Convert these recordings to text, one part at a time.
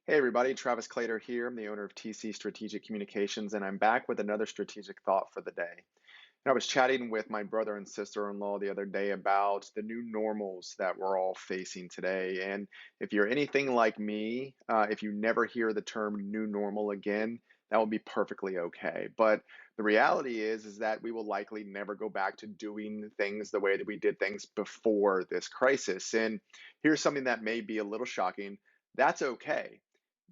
Hey everybody, Travis Clater here. I'm the owner of TC Strategic Communications, and I'm back with another strategic thought for the day. And I was chatting with my brother and sister-in-law the other day about the new normals that we're all facing today. And if you're anything like me, if you never hear the term new normal again, that will be perfectly okay. But the reality is that we will likely never go back to doing things the way that we did things before this crisis. And here's something that may be a little shocking. That's okay.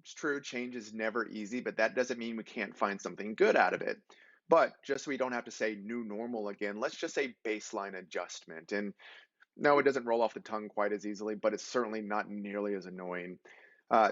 It's true, change is never easy, but that doesn't mean we can't find something good out of it. But just so we don't have to say new normal again, let's just say baseline adjustment. And no, it doesn't roll off the tongue quite as easily, but it's certainly not nearly as annoying.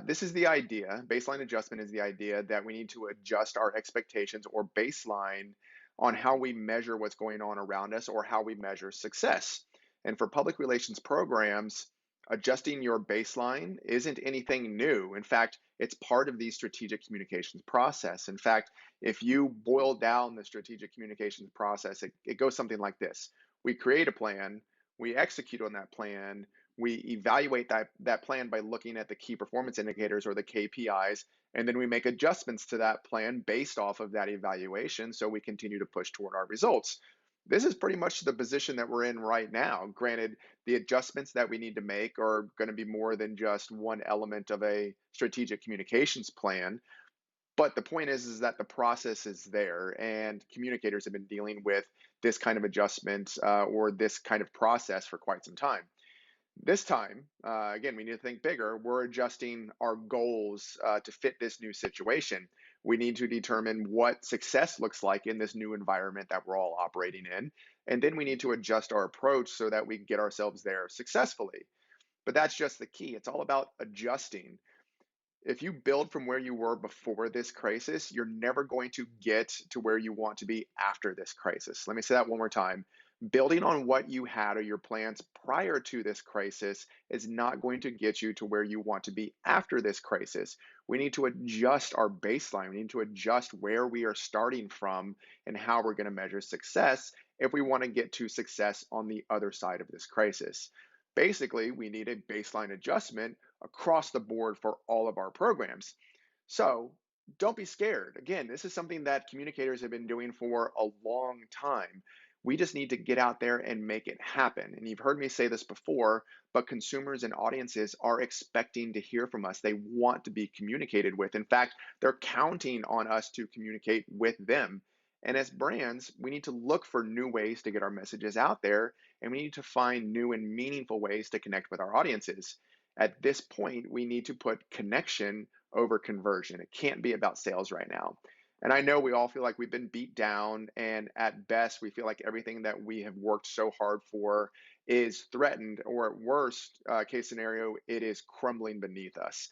This is the idea. Baseline adjustment is the idea that we need to adjust our expectations or baseline on how we measure what's going on around us or how we measure success. And for public relations programs, adjusting your baseline isn't anything new. In fact, it's part of the strategic communications process. In fact, if you boil down the strategic communications process, it goes something like this. We create a plan, we execute on that plan, we evaluate that plan by looking at the key performance indicators or the KPIs, and then we make adjustments to that plan based off of that evaluation so we continue to push toward our results. This is pretty much the position that we're in right now. Granted, the adjustments that we need to make are going to be more than just one element of a strategic communications plan. But the point is that the process is there, and communicators have been dealing with this kind of adjustment or this kind of process for quite some time. This time, again, we need to think bigger. We're adjusting our goals to fit this new situation. We need to determine what success looks like in this new environment that we're all operating in. And then we need to adjust our approach so that we can get ourselves there successfully. But that's just the key. It's all about adjusting. If you build from where you were before this crisis, you're never going to get to where you want to be after this crisis. Let me say that one more time. Building on what you had or your plans prior to this crisis is not going to get you to where you want to be after this crisis. We need to adjust our baseline. We need to adjust where we are starting from and how we're going to measure success if we want to get to success on the other side of this crisis. Basically, we need a baseline adjustment across the board for all of our programs. So don't be scared. Again, this is something that communicators have been doing for a long time. We just need to get out there and make it happen. And you've heard me say this before, but consumers and audiences are expecting to hear from us. They want to be communicated with. In fact, they're counting on us to communicate with them. And as brands, we need to look for new ways to get our messages out there, and we need to find new and meaningful ways to connect with our audiences. At this point, we need to put connection over conversion. It can't be about sales right now. And I know we all feel like we've been beat down, and at best, we feel like everything that we have worked so hard for is threatened, or at worst case scenario, it is crumbling beneath us.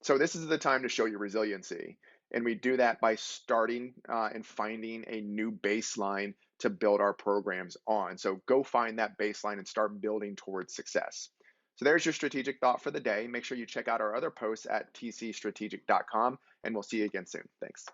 So this is the time to show your resiliency. And we do that by starting and finding a new baseline to build our programs on. So go find that baseline and start building towards success. So there's your strategic thought for the day. Make sure you check out our other posts at tcstrategic.com, and we'll see you again soon. Thanks.